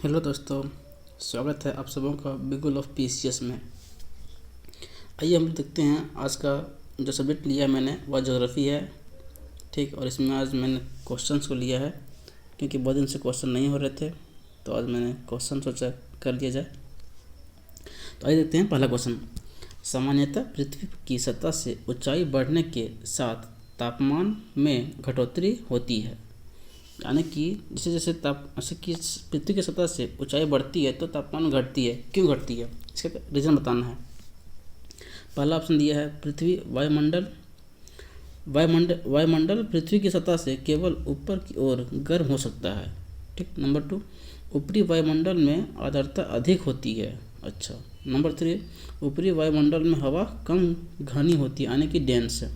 Hello दोस्तों, स्वागत है आप सबों का बिगुल ऑफ पीसीएस में। आइए हम देखते हैं आज का जो सब्जेक्ट लिया है मैंने वह ज्योग्राफी है। ठीक, और इसमें आज मैंने क्वेश्चंस को लिया है क्योंकि बहुत दिन से क्वेश्चन नहीं हो रहे थे, तो आज मैंने क्वेश्चन सोचा कर लिया जाए। तो आइए देखते हैं पहला क्वेश्चन। सामान्यतः पृथ्वी की सतह से ऊंचाई बढ़ने के साथ तापमान में घटोतरी होती है, यानी कि जैसे जैसे जैसे कि पृथ्वी की सतह से ऊंचाई बढ़ती है तो तापमान घटती है। क्यों घटती है, इसका रीज़न बताना है। पहला ऑप्शन दिया है पृथ्वी वायुमंडल वायुमंडल पृथ्वी की सतह से केवल ऊपर की ओर गर्म हो सकता है। ठीक। नंबर 2, ऊपरी वायुमंडल में आर्द्रता अधिक होती है। अच्छा। नंबर 3, ऊपरी वायुमंडल में हवा कम घनी होती है, यानी कि डेंस है।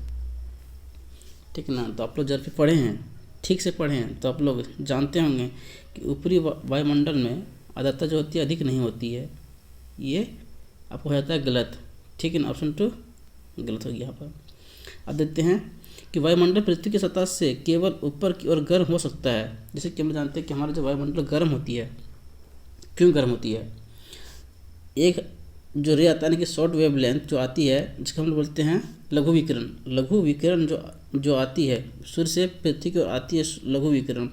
ठीक ना। तो आप लोग जब भी पढ़े हैं, ठीक से पढ़े हैं, तो आप लोग जानते होंगे कि ऊपरी वायुमंडल में आर्द्रता जो होती है अधिक नहीं होती है। ये आपको हो जाता है गलत। ठीक है ना, ऑप्शन 2 गलत हो गया यहाँ पर। अब देखते हैं कि वायुमंडल पृथ्वी की सतह से केवल ऊपर की ओर गर्म हो सकता है। जैसे कि हम जानते हैं कि हमारा जो वायुमंडल गर्म होती है, क्यों गर्म होती है। एक जो रे आता है, यानी कि शॉर्ट वेव लेंथ जो आती है, जिसको हम लोग बोलते हैं लघु विकिरण। लघु विकिरण जो आती है सूर्य से पृथ्वी की ओर आती है, लघु विकिरण,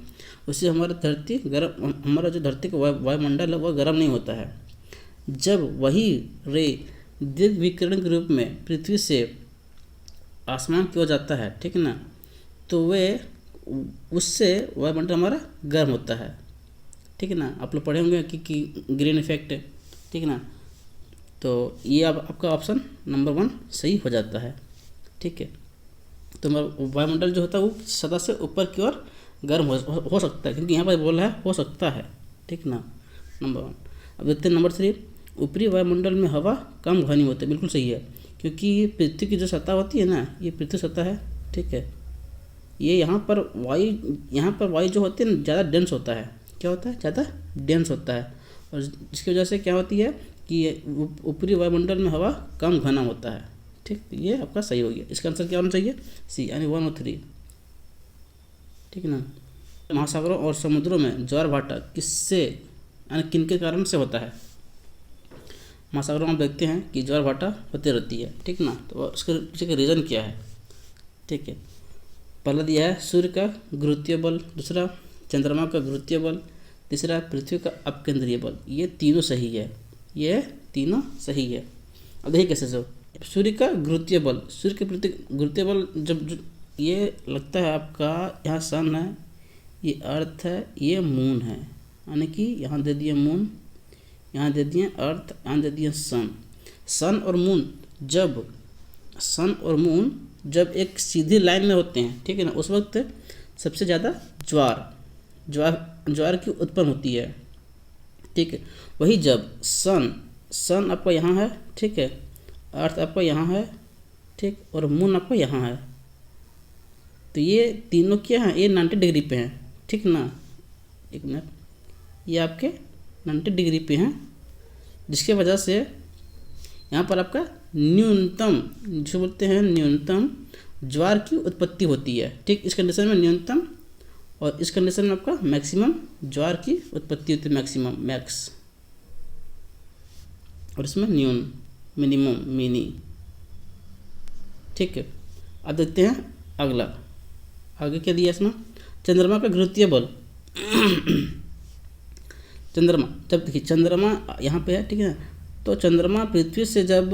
उससे हमारा धरती गर्म, हमारा जो धरती का वायुमंडल है वह गर्म नहीं होता है। जब वही रे दीर्घ विकिरण के रूप में पृथ्वी से आसमान की ओर जाता है, ठीक है ना, तो वे उससे वायुमंडल हमारा गर्म होता है। ठीक है ना। आप लोग पढ़े होंगे कि ग्रीन इफेक्ट, ठीक है ना। तो ये आपका ऑप्शन नंबर 1 सही हो जाता है। ठीक है। तो वायुमंडल जो होता है वो सतह से ऊपर की ओर गर्म हो सकता है, क्योंकि यहाँ पर बोला है हो सकता है। ठीक ना, नंबर 1। अब देखते हैं नंबर 3, ऊपरी वायुमंडल में हवा कम घनी होती है। बिल्कुल सही है, क्योंकि पृथ्वी की जो सतह होती है ना, ये पृथ्वी सतह है। ठीक है। ये यहाँ पर वायु जो होती है ना ज़्यादा डेंस होता है। क्या होता है, ज़्यादा डेंस होता है, और जिसकी वजह से क्या होती है कि ऊपरी वायुमंडल में हवा कम घना होता है। ठीक, ये आपका सही हो गया। इसका आंसर क्या होना चाहिए, सी, यानी 1 और 3। ठीक है ना। महासागरों और समुद्रों में ज्वार भाटा किससे, यानी किन के कारण से होता है। महासागरों में देखते हैं कि ज्वार भाटा होती रहती है। ठीक ना। तो उसके पीछे का रीज़न क्या है। ठीक है। पहला दिया है सूर्य का गुरुत्वीय बल, दूसरा चंद्रमा का गुरुत्वीय बल, तीसरा पृथ्वी का अपकेंद्रीय बल। ये तीनों सही है, ये तीनों सही है। अब देखिए कैसे जो सूर्य का गुरुत्वीय बल, सूर्य के प्रति गुरुत्वीय बल जब ये लगता है आपका, यहाँ सन है, ये अर्थ है, ये मून है, यानी कि यहाँ दे दिए मून, यहाँ दे दिए अर्थ, यहाँ दे दिए सन। सन और मून जब एक सीधी लाइन में होते हैं, ठीक है ना, उस वक्त सबसे ज़्यादा ज्वार की उत्पन्न होती है। ठीक है। वही जब सन आपका यहाँ है, ठीक है, अर्थ आपका यहाँ है, ठीक, और मून आपका यहाँ है, तो ये तीनों क्या हैं, ये 90 डिग्री पे हैं। ठीक ना, एक मिनट, ये आपके 90 डिग्री पे हैं, जिसके वजह से यहाँ पर आपका न्यूनतम, जो बोलते हैं न्यूनतम ज्वार की उत्पत्ति होती है। ठीक, इस कंडीशन में न्यूनतम, और इस कंडीशन में आपका मैक्सिमम ज्वार की उत्पत्ति होती है, मैक्सिमम मैक्स, और इसमें न्यून मिनिमम मिनी। ठीक है। अब देखते हैं अगला, आगे क्या दिया इसमें, चंद्रमा का गुरुत्वीय बल। चंद्रमा, जब देखिए चंद्रमा यहाँ पे है, ठीक है ना, तो चंद्रमा पृथ्वी से, जब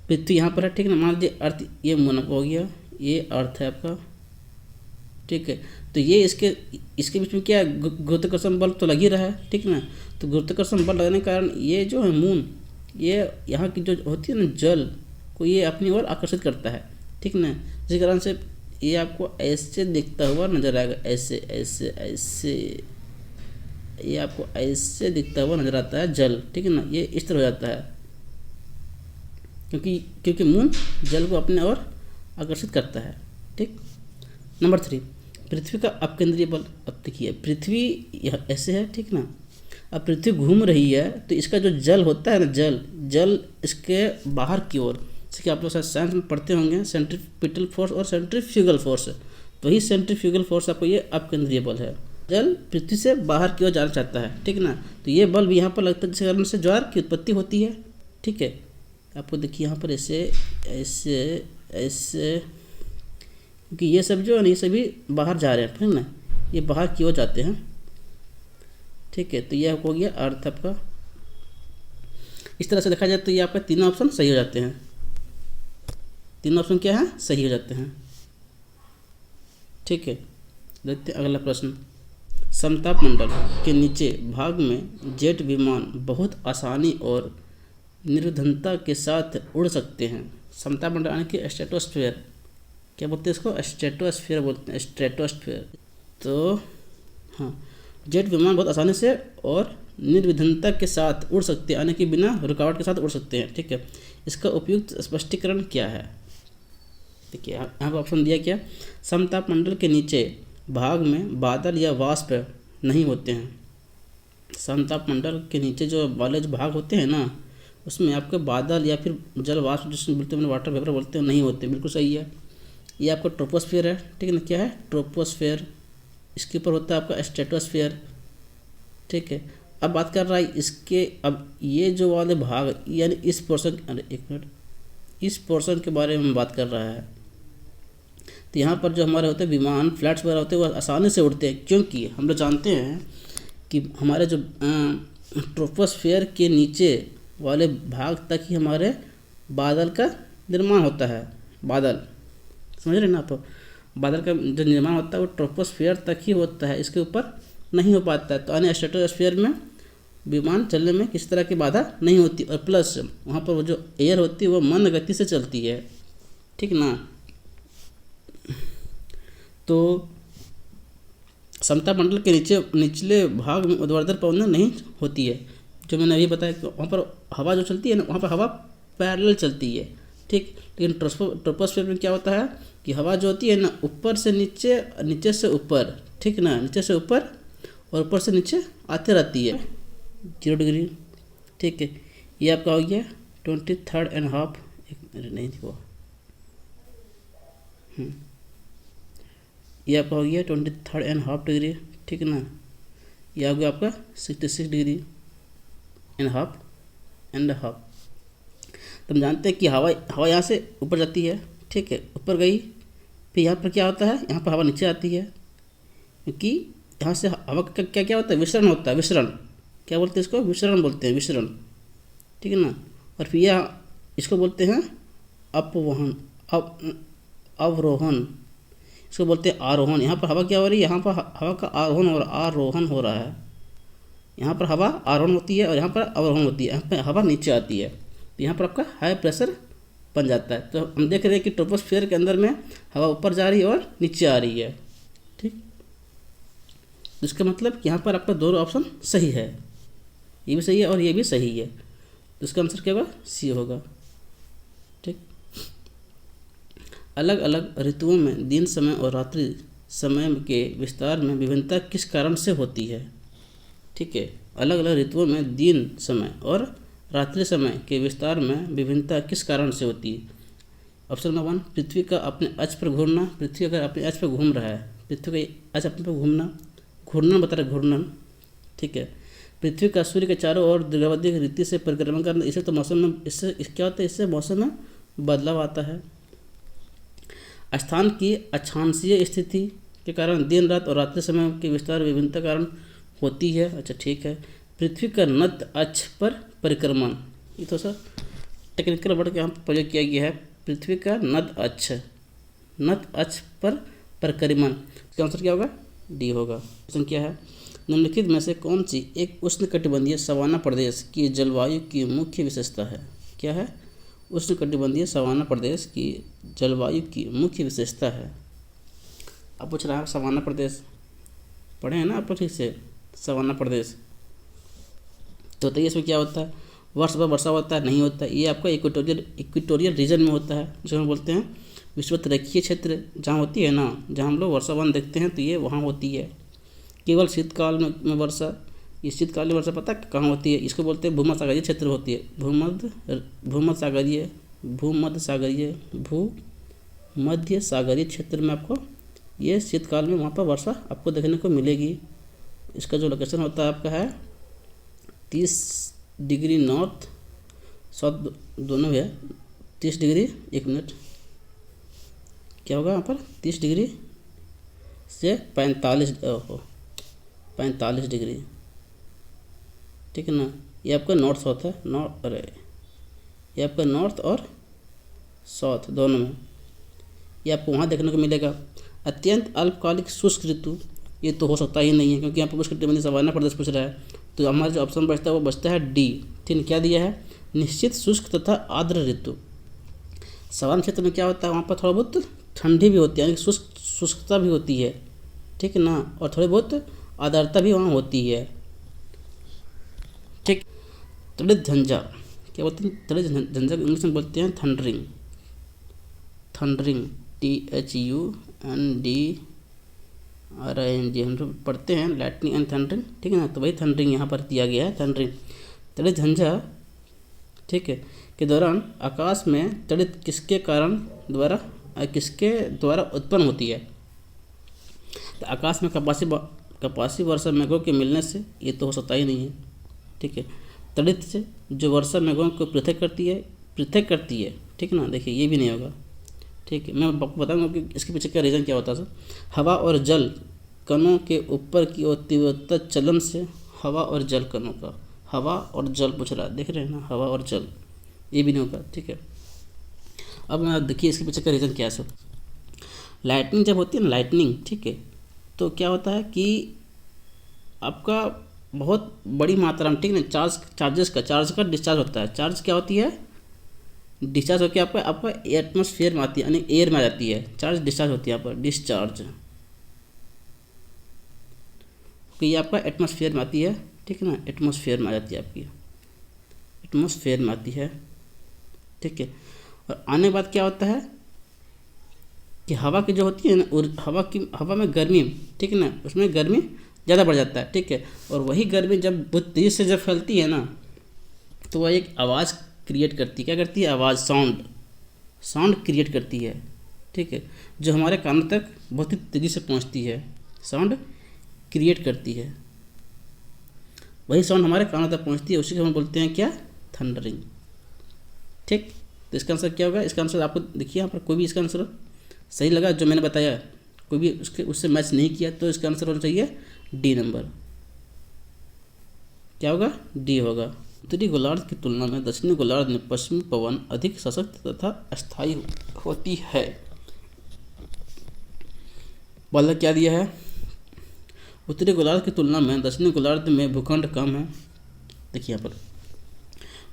पृथ्वी यहाँ पर है, ठीक है ना, मान लीजिए अर्थ, ये मून हो गया, ये अर्थ है आपका। ठीक है। तो ये इसके बीच में क्या गुरुत्वाकर्षण बल तो लग ही रहा है। ठीक है ना। तो गुरुत्वाकर्षण बल लगने के कारण ये जो है मून, ये यहाँ की जो होती है ना जल को, ये अपनी ओर आकर्षित करता है। ठीक ना। जिस कारण से ये आपको ऐसे दिखता हुआ नजर आएगा, ऐसे ऐसे ऐसे, ये आपको ऐसे दिखता हुआ नजर आता है जल। ठीक है ना, ये इस तरह हो जाता है, क्योंकि मून जल को अपने ओर आकर्षित करता है। ठीक। नंबर 3, पृथ्वी का अपकेंद्रीय बल। अब देखिए पृथ्वी यह ऐसे है, ठीक ना, अब पृथ्वी घूम रही है, तो इसका जो जल होता है ना, जल इसके बाहर की ओर, जैसे कि आप लोग शायद साइंस में पढ़ते होंगे, सेंट्रीपिटल फोर्स और सेंट्रीफ्यूगल फोर्स, वही सेंट्रीफ्यूगल फोर्स आपको ये अपकेंद्रीय बल है। जल पृथ्वी से बाहर की ओर जाना चाहता है, ठीक ना। तो ये बल्ब यहाँ पर लगता है जिसके कारण से ज्वार की उत्पत्ति होती है, ठीक है। आपको देखिए यहाँ पर ऐसे ऐसे ऐसे, क्योंकि ये सब जो है ना ये सभी बाहर जा रहे हैं, ठीक ना, ये बाहर की ओर जाते हैं, ठीक है। तो ये हो गया अर्थ आपका। इस तरह से देखा जाए तो ये आपका तीनों ऑप्शन सही हो जाते हैं। तीनों ऑप्शन क्या है, सही हो जाते हैं, ठीक है। देखते हैं अगला प्रश्न। समताप मंडल के नीचे भाग में जेट विमान बहुत आसानी और निर्विघ्नता के साथ उड़ सकते हैं। समताप मंडल यानी कि स्ट्रेटोस्फीयर, क्या बोलते हैं इसको, स्ट्रेटोस्फीयर बोलते हैं, स्ट्रेटोस्फीयर। तो हाँ, जेट विमान बहुत आसानी से और निर्विघ्नता के साथ उड़ सकते हैं, यानी कि बिना रुकावट के साथ उड़ सकते हैं, ठीक है। इसका उपयुक्त स्पष्टीकरण क्या है। देखिए यहाँ पर ऑप्शन दिया क्या, समताप मंडल के नीचे भाग में बादल या वाष्प नहीं होते हैं। समताप मंडल के नीचे जो वाले जो भाग होते हैं ना, उसमें आपके बादल या फिर जल वाष्प जिसमें बोलते हैं वाटर वेपर बोलते हैं, नहीं होते, बिल्कुल सही है। ये आपका ट्रोपोस्फीयर है, ठीक है ना, क्या है, ट्रोपोस्फीयर। इसके ऊपर होता है आपका स्ट्रेटोस्फीयर, ठीक है। अब बात कर रहा है इसके, अब ये जो वाले भाग यानी इस पोर्शन, अरे एक मिनट, इस पोर्शन के बारे में बात कर रहा है। तो यहाँ पर जो हमारे होते हैं विमान, फ्लाइट्स वगैरह होते हैं, वो आसानी से उड़ते हैं, क्योंकि हम लोग जानते हैं कि हमारे जो ट्रोपोस्फीयर के नीचे वाले भाग तक ही हमारे बादल का निर्माण होता है। बादल, समझ रहे ना आप, बादल का जो निर्माण होता है वो ट्रोपोस्फीयर तक ही होता है, इसके ऊपर नहीं हो पाता है। तो यानी स्ट्रेटोस्फीयर में विमान चलने में किसी तरह की बाधा नहीं होती, और प्लस वहाँ पर वो जो एयर होती है वो मंद गति से चलती है, ठीक ना। तो समताप मंडल के निचले भाग में ऊर्ध्वाधर पवनें नहीं होती है, जो मैंने अभी बताया कि वहाँ पर हवा जो चलती है ना, वहाँ पर हवा पैरेलल चलती है, ठीक। लेकिन ट्रोपोस्फीयर में क्या होता है कि हवा जो होती है ना, ऊपर से नीचे, नीचे से ऊपर, ठीक ना, नीचे से ऊपर और ऊपर से नीचे आते रहती है 0 डिग्री, ठीक है। ये आपका हो गया 23.5, नहीं देखो, ये आपका हो गया 23.5 डिग्री, ठीक है ना। ये हो गया आपका 66 डिग्री एंड हाफ। तो हम जानते हैं कि हवा यहाँ से ऊपर जाती है, ठीक है, ऊपर गई, फिर यहाँ पर क्या होता है, यहाँ पर हवा नीचे आती है, क्योंकि यहाँ से हवा का क्या क्या होता है, विसरण होता है, विसरण, क्या बोलते हैं इसको, विसरण बोलते हैं, विसरण, ठीक है ना। और फिर यह इसको बोलते हैं अपवहन, अवरोहण, इसको बोलते हैं आरोहण। यहाँ पर हवा क्या हो रही है, यहाँ पर हवा का आरोहण और आरोहण हो रहा है। यहाँ पर हवा आरोहण होती है और यहाँ पर अवरोहण होती है, यहाँ पर हवा नीचे आती है, तो यहाँ पर आपका हाई प्रेशर बन जाता है। तो हम देख रहे हैं कि ट्रोपोस्फीयर के अंदर में हवा ऊपर जा रही है और नीचे आ रही है, ठीक। इसका मतलब कि यहाँ पर आपका दोनों ऑप्शन सही है, ये भी सही है और ये भी सही है। तो इसका आंसर क्या होगा, सी होगा, ठीक। अलग अलग ऋतुओं में दिन समय और रात्रि समय के विस्तार में विभिन्नता किस कारण से होती है, ठीक है। अलग अलग ऋतुओं में दिन समय और रात्रि समय के विस्तार में विभिन्नता किस कारण से होती है। ऑप्शन नंबर 1, पृथ्वी का अपने अक्ष पर घूमना। पृथ्वी अगर अपने अक्ष पर घूम रहा है, पृथ्वी का अक्ष अपने पर घूमना, घूर्णन बता रहा है, घूर्णन, ठीक है। पृथ्वी का सूर्य के चारों ओर दीर्घावधि रीति से परिक्रमा करना, इससे तो मौसम में, इससे क्या होता है, इससे मौसम में बदलाव आता है। स्थान की अक्षांशीय स्थिति के कारण दिन रात और रात्रि समय के विस्तार विभिन्नता कारण होती है, अच्छा ठीक है। पृथ्वी का नत अक्ष पर परिक्रमण, ये तो सर टेक्निकल वर्ड के यहाँ पर प्रयोग किया गया है। पृथ्वी का नत अक्ष पर परिक्रमण, इसका आंसर क्या होगा, डी होगा। क्वेश्चन क्या है, निम्नलिखित में से कौन सी एक उष्णकटिबंधीय सवाना प्रदेश की जलवायु की मुख्य विशेषता है। क्या है, उष्णकटिबंधीय सवाना प्रदेश की जलवायु की मुख्य विशेषता है। अब पूछ रहा है सवाना प्रदेश, पढ़े हैं ना आप ठीक से, सवाना प्रदेश। तो बताइए इसमें क्या होता है, वर्ष भर वर्षा होता है, नहीं होता है। ये आपका इक्वेटोरियल रीजन में होता है, जिसे हम बोलते हैं विषुवत रेखीय क्षेत्र, जहाँ होती है ना, जहाँ हम लोग वर्षावन देखते हैं, तो ये वहाँ होती है। केवल शीतकाल में वर्षा, ये शीतकालीन वर्षा पता कहाँ होती है, इसको बोलते हैं भूमध्य सागरीय क्षेत्र होती है। भूमध्य सागरीय क्षेत्र में आपको ये शीतकाल में वहाँ पर वर्षा आपको देखने को मिलेगी। इसका जो लोकेशन होता है आपका है 30 डिग्री नॉर्थ साउथ दोनों है, 30 डिग्री, 1 मिनट, क्या होगा यहाँ पर 30 डिग्री से 45 डिग्री, ठीक है ना। ये आपका नॉर्थ साउथ है, ये आपका नॉर्थ और साउथ दोनों में, ये आपको वहाँ देखने को मिलेगा। अत्यंत अल्पकालिक शुष्क ऋतु, ये तो हो सकता ही नहीं है क्योंकि यहाँ पर उष्णकटिबंधीय सवाना प्रदेश पूछ रहा है, तो हमारा जो ऑप्शन बचता है वो बचता है डी। ठीक है, क्या दिया है, निश्चित शुष्क तथा आर्द्र ऋतु। सवाना क्षेत्र में क्या होता है, वहाँ पर थोड़ा बहुत ठंडी भी होती है, यानी शुष्कता भी होती है, ठीक है ना, और थोड़ी बहुत आर्द्रता भी वहाँ होती है। ठीक, तड़ित झंझा क्या बोलते हैं, तड़ित झंझा इंग्लिश में बोलते हैं थंडरिंग, THUNDRING, हम लोग पढ़ते हैं लाइटनिंग एंड थंडरिंग, ठीक है ना, तो वही थंडरिंग यहाँ पर दिया गया है, थंडरिंग। तड़ित झंझा, ठीक है, के दौरान आकाश में तड़ित किसके द्वारा उत्पन्न होती है। तो आकाश में कपासी वर्षा मेघों के मिलने से, ये तो हो सकता ही नहीं है, ठीक है। तड़ित से जो वर्षा मेघों को पृथक करती है, ठीक है ना, देखिए ये भी नहीं होगा, ठीक है। मैं आपको बताऊंगा कि इसके पीछे क्या रीज़न क्या होता है सर। हवा और जल कणों के ऊपर की ओर तीव्रता चलन से, हवा और जल कणों का, हवा और जल पूछ रहा है, देख रहे हैं ना, हवा और जल, ये भी नहीं होगा, ठीक है। अब मैं देखिए इसके पीछे का रीज़न क्या है सर। लाइटनिंग जब होती है ना, लाइटनिंग, ठीक है, तो क्या होता है कि आपका बहुत बड़ी मात्रा में, ठीक है ना, चार्ज का डिस्चार्ज होता है। चार्ज क्या होती है, डिस्चार्ज होकर आपका एटमॉस्फेयर में आती है, यानी एयर में आ जाती है, चार्ज डिस्चार्ज होती है यहाँ पर, डिस्चार्ज, तो ये आपका एटमॉस्फेयर में आती है, ठीक है ना, एटमॉस्फेयर में आ जाती है, आपकी एटमॉस्फेयर में आती है, ठीक है। और आने के बाद क्या होता है कि हवा की जो होती है ना, हवा में गर्मी, ठीक है ना, उसमें गर्मी ज़्यादा बढ़ जाता है, ठीक है। और वही गर्मी जब बहुत तेज़ी से जब फैलती है ना, तो वह एक आवाज़ क्रिएट करती है, क्या करती है, आवाज़, साउंड क्रिएट करती है, ठीक है, जो हमारे कानों तक बहुत ही तेज़ी से पहुंचती है, साउंड क्रिएट करती है, वही साउंड हमारे कानों तक पहुंचती है, उसी को हम बोलते हैं क्या, थंडरिंग। ठीक, तो इसका आंसर क्या होगा, इसका आंसर आपको देखिए यहाँ पर कोई भी इसका आंसर सही लगा जो मैंने बताया, कोई भी उससे मैच नहीं किया, तो इसका आंसर होना चाहिए डी नंबर, क्या होगा, डी होगा। उत्तरी गोलार्ध की तुलना में दक्षिणी गोलार्ध में पश्चिमी पवन अधिक सशक्त तथा अस्थायी होती है। वाला क्या दिया है, उत्तरी गोलार्ध की तुलना में दक्षिणी गोलार्ध में भूखंड कम है। देखिए यहाँ पर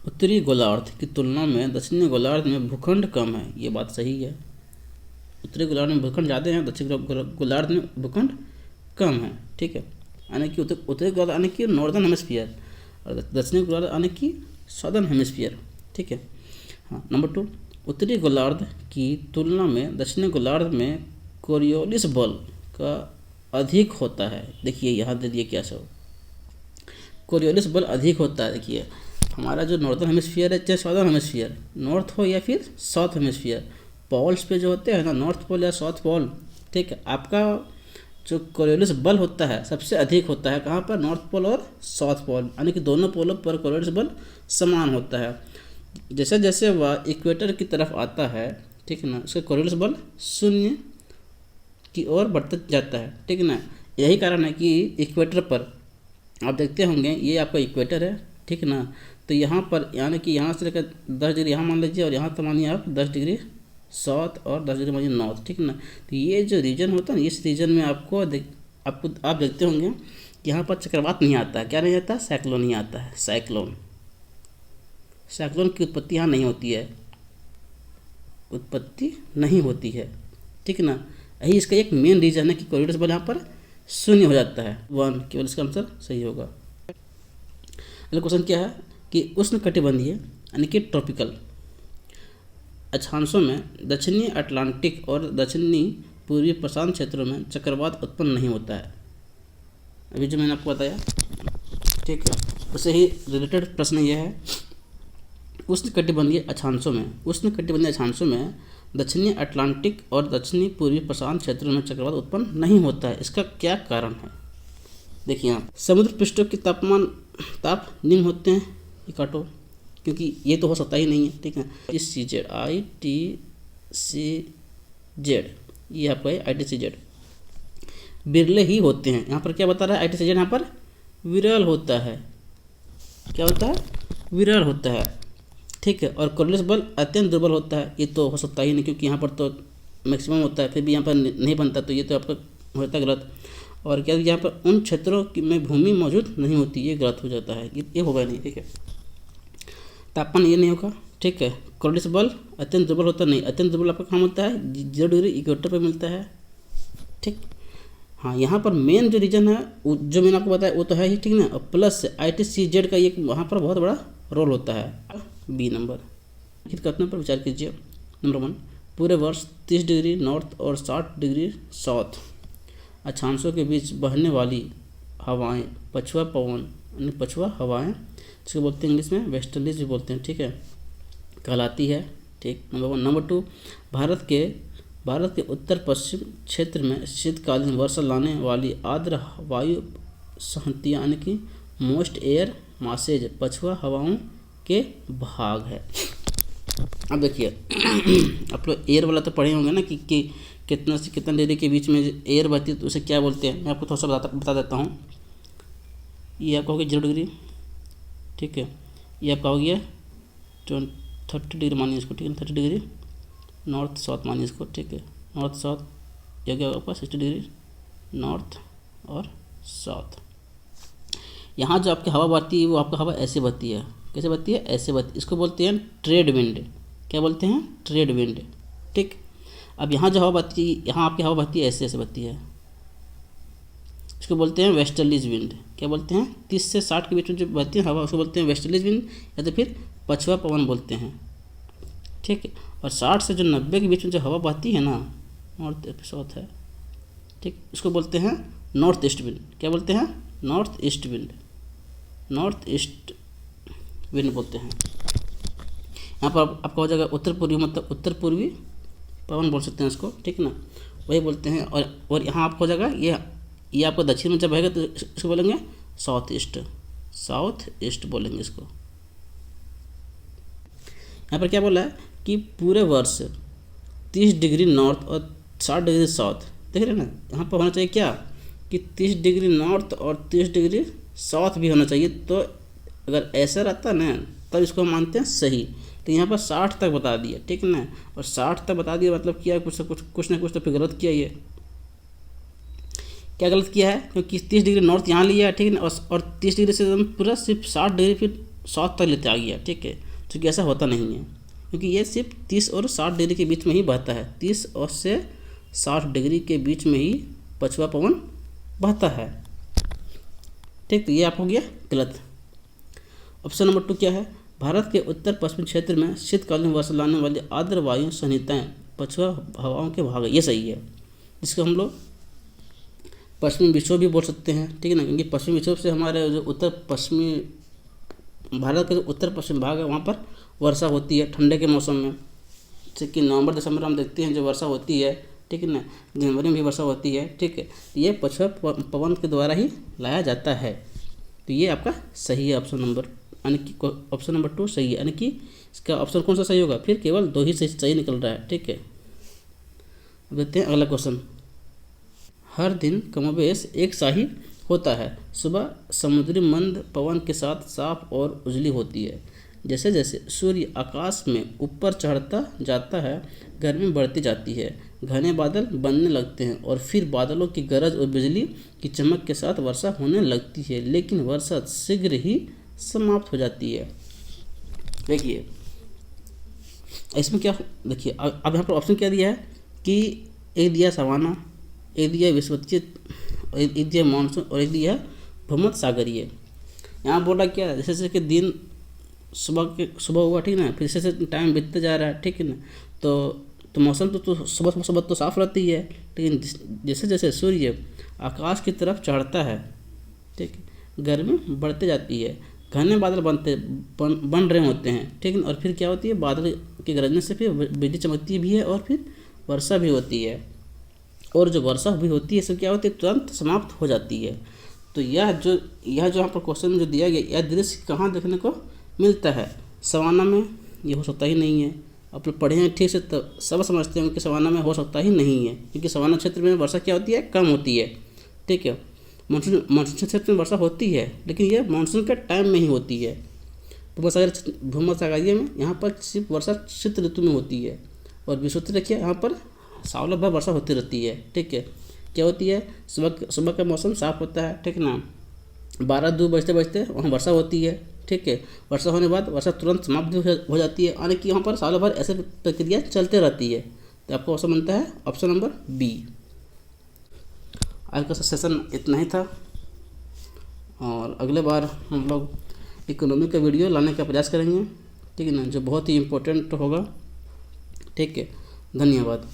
उत्तरी गोलार्ध की तुलना में दक्षिणी गोलार्ध में भूखंड कम है, ये बात सही है। उत्तरी गोलार्ध में भूखंड ज़्यादा है, दक्षिणी गोलार्ध में भूखंड कम है, ठीक है। यानी कि उत्तरी गोलार्ध यानी कि नॉर्दर्न हेमिस्फीयर और दक्षिणी गोलार्ध यानी कि सदर्न हेमिस्फीयर, ठीक है। हाँ, नंबर 2, उत्तरी गोलार्ध की तुलना में दक्षिणी गोलार्ध में कोरियोलिस बल का अधिक होता है। देखिए यहाँ दे दिए क्या सब, कोरियोलिस बल अधिक होता है। देखिए हमारा जो नॉर्दर्न हेमिस्फीयर है, चाहे सदर्न हेमिस्फीयर, नॉर्थ हो या फिर साउथ हेमिस्फीयर, पोल्स पे जो होते हैं ना, नॉर्थ पोल या साउथ पोल, ठीक है, आपका जो कोरियोलिस बल होता है सबसे अधिक होता है कहाँ पर, नॉर्थ पोल और साउथ पोल, यानी कि दोनों पोलों पर कोरियोलिस बल समान होता है। जैसे जैसे वह इक्वेटर की तरफ आता है, ठीक है ना, उसका कोरियोलिस बल शून्य की ओर बढ़ता जाता है, ठीक है ना। यही कारण है कि इक्वेटर पर आप देखते होंगे, ये आपका इक्वेटर है, ठीक है ना, तो यहाँ पर यानी कि यहाँ से लेकर 10 डिग्री यहाँ मान लीजिए, और यहाँ तो मानिए आप 10 डिग्री साउथ और 10 डिग्री मानिए नॉर्थ, ठीक है ना। तो ये जो रीजन होता है ना, इस रीजन में आप देखते होंगे यहाँ पर चक्रवात नहीं आता है। क्या नहीं आता, साइक्लोन नहीं आता है, साइक्लोन की उत्पत्ति यहाँ नहीं होती है, ठीक है ना। यही इसका एक मेन रीजन है कि कोरियोलिस बल यहाँ पर शून्य हो जाता है, 1, केवल इसका आंसर सही होगा। अगला क्वेश्चन क्या है कि उष्णकटिबंधीय यानी कि ट्रॉपिकल अक्षांशों में दक्षिणी अटलांटिक और दक्षिणी पूर्वी प्रशांत क्षेत्रों में चक्रवात उत्पन्न नहीं होता है। अभी जो मैंने आपको बताया, ठीक है, उससे ही रिलेटेड प्रश्न यह है, उष्णकटिबंधीय अक्षांशों में दक्षिणी अटलांटिक और दक्षिणी पूर्वी प्रशांत क्षेत्रों में चक्रवात उत्पन्न नहीं होता है, इसका क्या कारण है। देखिए यहाँ समुद्र पृष्ठों के ताप निम्न होते हैं, ये काटो क्योंकि ये तो हो सकता ही नहीं है, ठीक है। ITCZ ये आपका है ITCZ बिरले ही होते हैं। यहाँ पर क्या बता रहा है ITCZ यहाँ पर विरल होता है, क्या होता है, विरल होता है, ठीक है। और कोरलिस बल अत्यंत दुर्बल होता है, ये तो हो सकता ही नहीं क्योंकि यहाँ पर तो मैक्सिमम होता है, फिर भी यहाँ पर नहीं बनता, तो ये तो आपका होता है गलत। और क्या यहाँ पर उन क्षेत्रों में भूमि मौजूद नहीं होती, ये गलत हो जाता है, ये होगा नहीं, ठीक है। तापमान ये नहीं होगा, ठीक है। कोरलिस बल अत्यंत दुर्बल होता नहीं, अत्यंत दुर्बल आपका कहाँ मिलता है 0 डिग्री इक्वेटर पर मिलता है, ठीक। हाँ यहाँ पर मेन जो रीजन है जो मैंने आपको बताया वो तो है ही, ठीक ना। और प्लस ITCZ का एक वहाँ पर बहुत बड़ा रोल होता है। बी नंबर कथन पर विचार कीजिए। नंबर 1, पूरे वर्ष 30 डिग्री नॉर्थ और 60 डिग्री साउथ अक्षांशों के बीच बहने वाली हवाएं पछुआ पवन यानी पछुआ हवाएं, जिसको बोलते हैं इंग्लिश में वेस्टर्लीज भी बोलते हैं, ठीक है, कहलाती है, ठीक। नंबर 1। नंबर 2, भारत के उत्तर पश्चिम क्षेत्र में शीतकालीन वर्षा लाने वाली आर्द्र वायु संहतियाँ यानी कि मोस्ट एयर मासेज पछुआ हवाओं के भाग है। अब देखिए आप लोग एयर वाला तो पढ़े होंगे ना कि कितना से कितना डिग्री के बीच में एयर बहती है तो उसे क्या बोलते हैं। मैं आपको थोड़ा सा बता देता हूँ। ये आपका हो गया 0 डिग्री, ठीक है। ये आपका हो गया 30 डिग्री मानिए इसको, ठीक है, 30 डिग्री नॉर्थ साउथ मानिए इसको, ठीक है, नॉर्थ साउथ। ये गया आपका 60 डिग्री नॉर्थ और साउथ। यहाँ जो आपकी हवा बहती है वो आपका हवा ऐसे बहती है, कैसे बहती है, ऐसे बहती है, इसको बोलते हैं ट्रेड विंड। क्या बोलते हैं, ट्रेड विंड, ठीक। अब यहाँ जो हवा बहती है, यहाँ आपकी हवा बहती है ऐसे ऐसे बहती है, इसको बोलते हैं वेस्टर्लीज विंड। क्या बोलते हैं, 30 से 60 के बीच में जो बहती है हवा उसको बोलते हैं वेस्टर्लीज विंड या तो फिर पछुआ पवन बोलते हैं, ठीक है। और 60 से जो 90 के बीच में जो हवा बहती है ना, नॉर्थ साउथ है, ठीक, इसको बोलते हैं नॉर्थ ईस्ट विंड। क्या बोलते हैं, north east wind, north east wind बोलते हैं। यहाँ पर आपका हो जाएगा उत्तर पूर्वी, मतलब उत्तर पूर्वी पवन बोल सकते हैं इसको, ठीक है ना, वही बोलते हैं। और यहाँ आपको हो जाएगा ये आपको दक्षिण में जब रहेगा तो इसको बोलेंगे साउथ ईस्ट बोलेंगे इसको। यहाँ पर क्या बोला है कि पूरे वर्ष 30 डिग्री नॉर्थ और 60 डिग्री साउथ, देख रहे हैं ना, यहाँ पर होना चाहिए क्या कि 30 डिग्री नॉर्थ और 30 डिग्री साउथ भी होना चाहिए। तो अगर ऐसा रहता ना तब इसको हम मानते हैं सही। तो यहाँ पर 60 तक बता दिया, ठीक है ना, और 60 तक बता दिया मतलब क्या, कुछ ना कुछ तो फिर गलत किया। ये क्या गलत किया है, क्योंकि 30 डिग्री नॉर्थ यहाँ लिया है, ठीक है ना, और 30 डिग्री से पूरा सिर्फ 60 डिग्री फिर साउथ तक लेते आ गया, ठीक है। क्योंकि ऐसा होता नहीं है, क्योंकि ये सिर्फ 30 और 60 डिग्री के बीच में ही बहता है। 30 और से 60 डिग्री के बीच में ही पछुआ पवन बहता है, ठीक। तो ये आप हो गया गलत। ऑप्शन नंबर 2 क्या है, भारत के उत्तर पश्चिम क्षेत्र में शीतकालीन वर्षा लाने वाली आर्द्र वायु संहिताएं पछुआ हवाओं के भाग है, ये सही है। जिसको हम लोग पश्चिमी विक्षोभ भी बोल सकते हैं, ठीक है ना, क्योंकि पश्चिमी विक्षोभ से हमारे जो उत्तर पश्चिमी भारत का जो उत्तर पश्चिम भाग है वहाँ पर वर्षा होती है ठंडे के मौसम में, जैसे कि नवंबर दिसंबर हम देखते हैं जो वर्षा होती है, ठीक है ना, जनवरी में भी वर्षा होती है, ठीक है। तो ये पछुआ पवन के द्वारा ही लाया जाता है। तो ये आपका सही है ऑप्शन नंबर, यानी कि ऑप्शन नंबर 2 सही है, यानी कि इसका ऑप्शन कौन सा सही होगा, फिर केवल 2 ही सही निकल रहा है, ठीक है। अब देखते हैं अगला क्वेश्चन। हर दिन कमोबेश एक सा ही होता है। सुबह समुद्री मंद पवन के साथ साफ और उजली होती है। जैसे जैसे सूर्य आकाश में ऊपर चढ़ता जाता है गर्मी बढ़ती जाती है, घने बादल बनने लगते हैं और फिर बादलों की गरज और बिजली की चमक के साथ वर्षा होने लगती है, लेकिन वर्षा शीघ्र ही समाप्त हो जाती है। देखिए इसमें क्या, देखिए अब यहाँ पर ऑप्शन क्या दिया है कि एक दिया सवाना, एक दिया विषुवतीय, एक दिया मानसून और एक दिया भूमध्य सागरीय। यहाँ बोला क्या, जैसे जैसे कि दिन सुबह हुआ, ठीक ना, फिर जैसे टाइम बीतते जा रहा है, ठीक है ना, तो मौसम तो सुबह तो साफ रहती है, लेकिन जैसे जैसे सूर्य आकाश की तरफ चढ़ता है, ठीक, गर्मी बढ़ते जाती है, घने बादल बन रहे होते हैं, ठीक है, और फिर क्या होती है, बादल के गरजने से फिर बिजली चमकती भी है और फिर वर्षा भी होती है, और जो वर्षा भी होती है सब क्या होती है, तुरंत समाप्त हो जाती है। तो यह जो यहाँ पर क्वेश्चन में जो दिया गया, यह दृश्य कहाँ देखने को मिलता है? सवाना में। ये हो सकता ही नहीं है। आप लोग पढ़े हैं ठीक से, तब सब समझते हैं कि सवाना में हो सकता ही नहीं है, क्योंकि सवाना क्षेत्र में वर्षा क्या होती है? कम होती है। ठीक है। मानसून क्षेत्र में वर्षा होती है, लेकिन यह मानसून के टाइम में ही होती है। भूमध्यसागरीय में यहाँ पर सिर्फ वर्षा शीत ऋतु में होती है, और विषुवतीय रखिए यहाँ पर सालों भर वर्षा होती रहती है। ठीक है। क्या होती है? सुबह का मौसम साफ होता है, ठीक ना, 12-2 बजते बजते वहाँ वर्षा होती है। ठीक है। वर्षा होने के बाद वर्षा तुरंत समाप्त हो जाती है, यानी कि यहाँ पर सालों भर ऐसे प्रक्रिया चलते रहती है। तो आपका ऑप्शन बनता है ऑप्शन नंबर बी। आज का सेशन इतना ही था, और अगले बार हम लोग इकोनॉमी का वीडियो लाने का प्रयास करेंगे। ठीक है ना, जो बहुत ही इम्पोर्टेंट होगा। ठीक है। धन्यवाद।